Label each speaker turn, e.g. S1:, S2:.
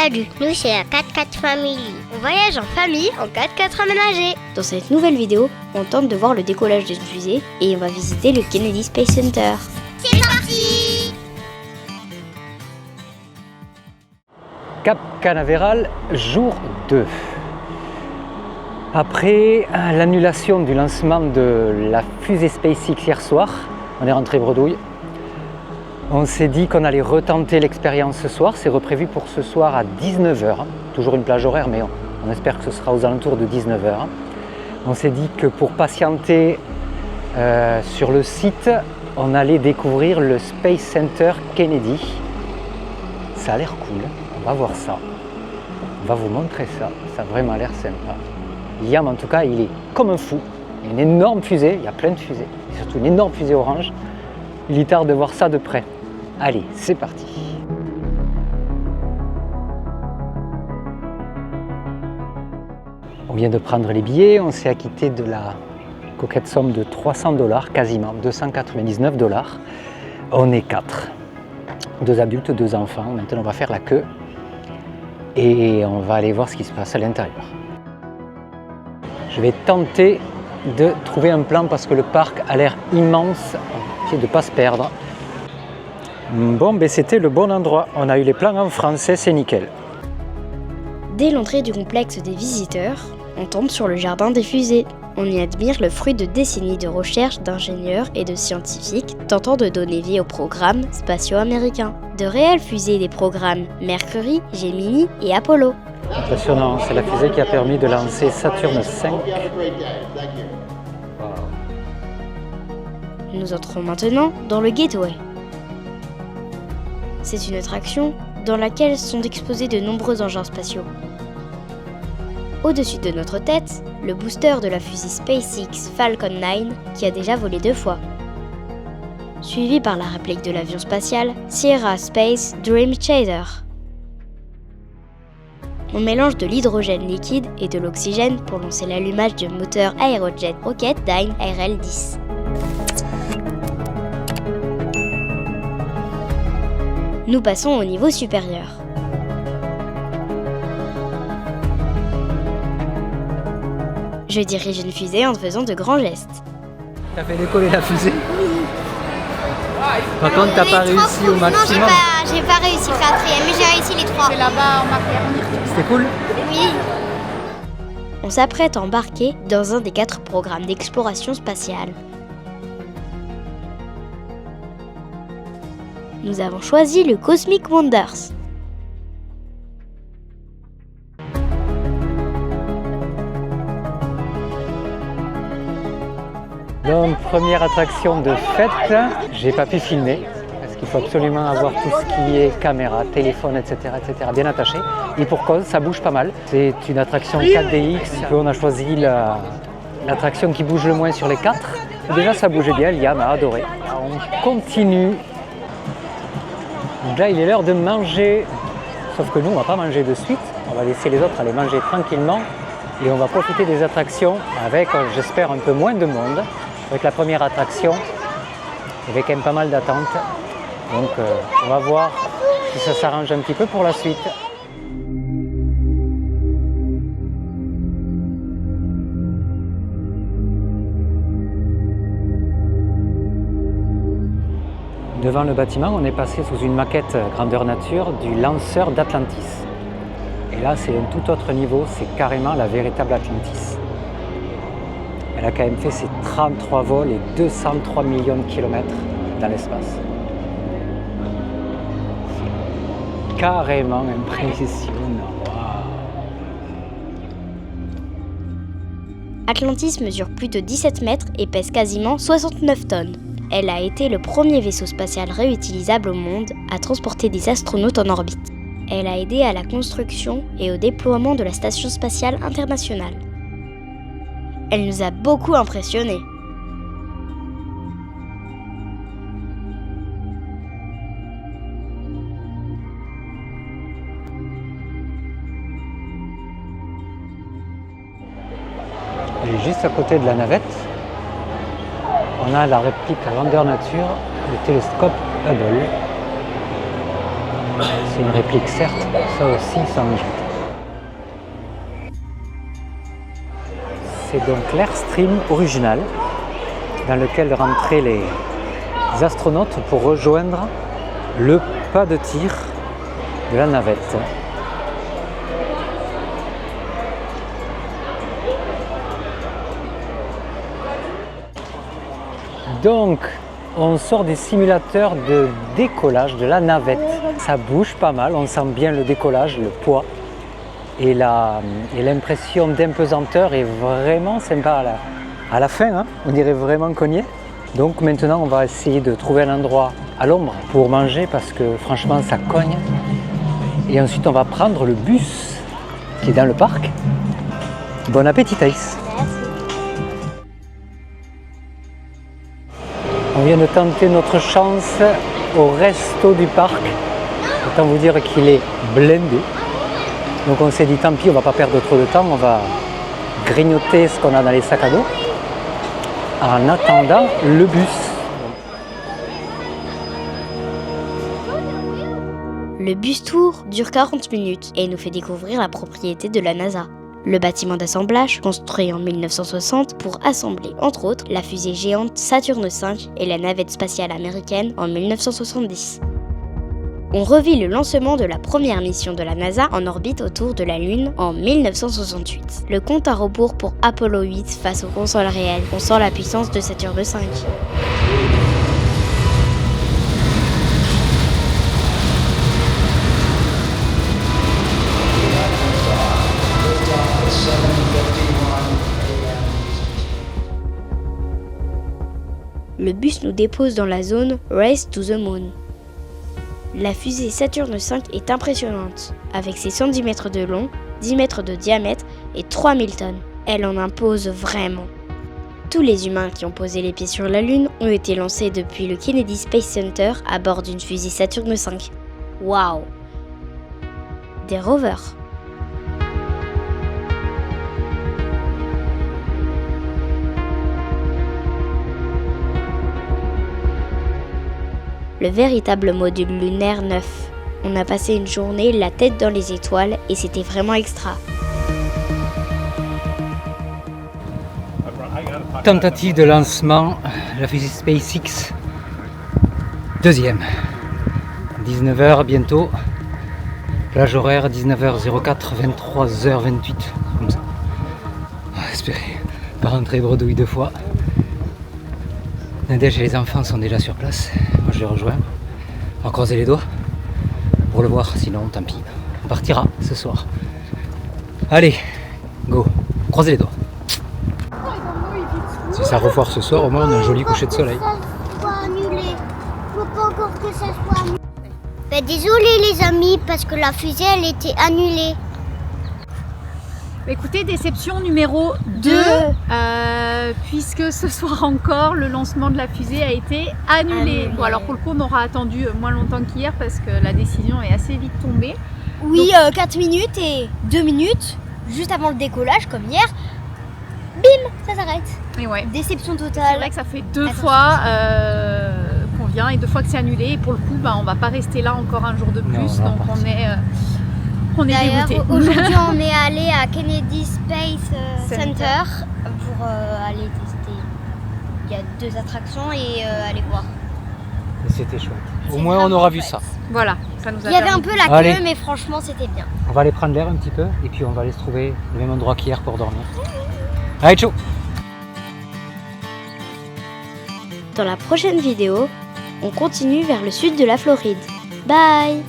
S1: Salut, nous c'est la 4x4 Family. On voyage en famille en 4x4 aménagé.
S2: Dans cette nouvelle vidéo, on tente de voir le décollage d'une fusée et on va visiter le Kennedy Space Center.
S1: C'est parti!
S3: Cap Canaveral, jour 2. Après l'annulation du lancement de la fusée SpaceX hier soir, on est rentré bredouille. On s'est dit qu'on allait retenter l'expérience ce soir, c'est reprévu pour ce soir à 19h. Toujours une plage horaire, mais on espère que ce sera aux alentours de 19h. On s'est dit que pour patienter sur le site, on allait découvrir le Space Center Kennedy. Ça a l'air cool, on va voir ça. On va vous montrer ça, ça a vraiment l'air sympa. Liam en tout cas, il est comme un fou. Il y a une énorme fusée, il y a plein de fusées, et surtout une énorme fusée orange. Il est tard de voir ça de près. Allez, c'est parti. On vient de prendre les billets, on s'est acquitté de la coquette somme de $300, quasiment $299. On est 4. 2 adultes, 2 enfants. Maintenant, on va faire la queue et on va aller voir ce qui se passe à l'intérieur. Je vais tenter de trouver un plan parce que le parc a l'air immense, de ne pas se perdre. Bon, ben c'était le bon endroit. On a eu les plans en français, c'est nickel.
S2: Dès l'entrée du complexe des visiteurs, on tombe sur le jardin des fusées. On y admire le fruit de décennies de recherche d'ingénieurs et de scientifiques tentant de donner vie aux programmes spatiaux américains. De réelles fusées des programmes Mercury, Gemini et Apollo.
S3: Impressionnant, c'est la fusée qui a permis de lancer Saturne V.
S2: Nous entrons maintenant dans le Gateway. C'est une attraction dans laquelle sont exposés de nombreux engins spatiaux. Au-dessus de notre tête, le booster de la fusée SpaceX Falcon 9 qui a déjà volé 2 fois. Suivi par la réplique de l'avion spatial Sierra Space Dream Chaser. On mélange de l'hydrogène liquide et de l'oxygène pour lancer l'allumage du moteur Aerojet Rocketdyne RL-10. Nous passons au niveau supérieur. Je dirige une fusée en faisant de grands gestes.
S3: T'as fait décoller la fusée? Par contre, t'as pas réussi au maximum.
S1: Non, j'ai pas réussi le 4e, mais j'ai réussi les 3.
S4: C'est là-bas en marqueur.
S3: C'était cool?
S1: Oui.
S2: On s'apprête à embarquer dans un des 4 programmes d'exploration spatiale. Nous avons choisi le Cosmic Wonders.
S3: Donc, première attraction de fête, j'ai pas pu filmer parce qu'il faut absolument avoir tout ce qui est caméra, téléphone, etc. bien attaché. Et pour cause, ça bouge pas mal. C'est une attraction 4DX. On a choisi l'attraction qui bouge le moins sur les 4. Et déjà, ça bougeait bien. Liam a adoré. Alors, on continue. Donc là, il est l'heure de manger. Sauf que nous, on va pas manger de suite. On va laisser les autres aller manger tranquillement. Et on va profiter des attractions avec, j'espère, un peu moins de monde. Avec la première attraction, il y avait quand même pas mal d'attentes. Donc on va voir si ça s'arrange un petit peu pour la suite. Devant le bâtiment, on est passé sous une maquette grandeur nature du lanceur d'Atlantis. Et là, c'est un tout autre niveau, c'est carrément la véritable Atlantis. Elle a quand même fait ses 33 vols et 203 millions de kilomètres dans l'espace. C'est carrément impressionnant. Wow.
S2: Atlantis mesure plus de 17 mètres et pèse quasiment 69 tonnes. Elle a été le premier vaisseau spatial réutilisable au monde à transporter des astronautes en orbite. Elle a aidé à la construction et au déploiement de la Station spatiale internationale. Elle nous a beaucoup impressionnés.
S3: Et juste à côté de la navette, on a la réplique grandeur nature du télescope Hubble. C'est une réplique certes, ça aussi ça en jette. C'est donc l'Airstream original dans lequel rentraient les astronautes pour rejoindre le pas de tir de la navette. Donc, on sort des simulateurs de décollage de la navette. Ça bouge pas mal, on sent bien le décollage, le poids. Et l'impression d'impesanteur est vraiment sympa à la fin, hein, on dirait vraiment qu'on y est. Donc maintenant, on va essayer de trouver un endroit à l'ombre pour manger parce que franchement, ça cogne. Et ensuite, on va prendre le bus qui est dans le parc. Bon appétit, Thaïs. On vient de tenter notre chance au resto du parc. Autant vous dire qu'il est blindé. Donc on s'est dit tant pis, on va pas perdre trop de temps, on va grignoter ce qu'on a dans les sacs à dos en attendant le bus.
S2: Le bus tour dure 40 minutes et nous fait découvrir la propriété de la NASA. Le bâtiment d'assemblage, construit en 1960 pour assembler, entre autres, la fusée géante Saturne V et la navette spatiale américaine en 1970. On revit le lancement de la première mission de la NASA en orbite autour de la Lune en 1968. Le compte à rebours pour Apollo 8 face aux consoles réelles. On sent la puissance de Saturne V. Le bus nous dépose dans la zone Race to the Moon. La fusée Saturne V est impressionnante, avec ses 110 mètres de long, 10 mètres de diamètre et 3000 tonnes. Elle en impose vraiment. Tous les humains qui ont posé les pieds sur la Lune ont été lancés depuis le Kennedy Space Center à bord d'une fusée Saturne V. Waouh! Des rovers. Le véritable module lunaire neuf. On a passé une journée la tête dans les étoiles et c'était vraiment extra.
S3: Tentative de lancement, la fusée SpaceX, deuxième. 19h bientôt, plage horaire 19h04, 23h28, comme ça. On va espérer pas rentrer bredouille 2 fois. Nadège et les enfants sont déjà sur place. Moi je les rejoins. On va croiser les doigts pour le voir, sinon tant pis. On partira ce soir. Allez, go, croisez les doigts. Si ça refoire ce soir, au moins on a un joli coucher de soleil.
S1: Désolé les amis, parce que la fusée elle était annulée.
S4: Écoutez, déception numéro 2, puisque ce soir encore, le lancement de la fusée a été annulé. Bon, alors pour le coup, on aura attendu moins longtemps qu'hier parce que la décision est assez vite tombée.
S2: Oui, 4 minutes et 2 minutes, juste avant le décollage, comme hier, bim, ça s'arrête.
S4: Et ouais.
S2: Déception
S4: C'est
S2: totale.
S4: vrai que ça fait 2 fois qu'on vient et 2 fois que c'est annulé. Et pour le coup, on va pas rester là encore un jour de plus.
S3: Non,
S4: donc on est
S1: D'ailleurs,
S4: dégoûtés.
S1: aujourd'hui on est allé à Kennedy Space Center pour aller tester. Il y a 2 attractions et aller voir.
S3: Et c'était chouette. Au
S1: C'est
S3: moins on
S1: vraiment
S3: aura vu
S1: chouette.
S3: ça.
S4: Voilà, ça nous a
S1: Il y avait
S4: permis
S1: un peu la queue,
S3: Allez.
S1: mais franchement c'était bien.
S3: On va aller prendre l'air un petit peu et puis on va aller se trouver le même endroit qu'hier pour dormir. Allez, ciao.
S2: Dans la prochaine vidéo, on continue vers le sud de la Floride. Bye!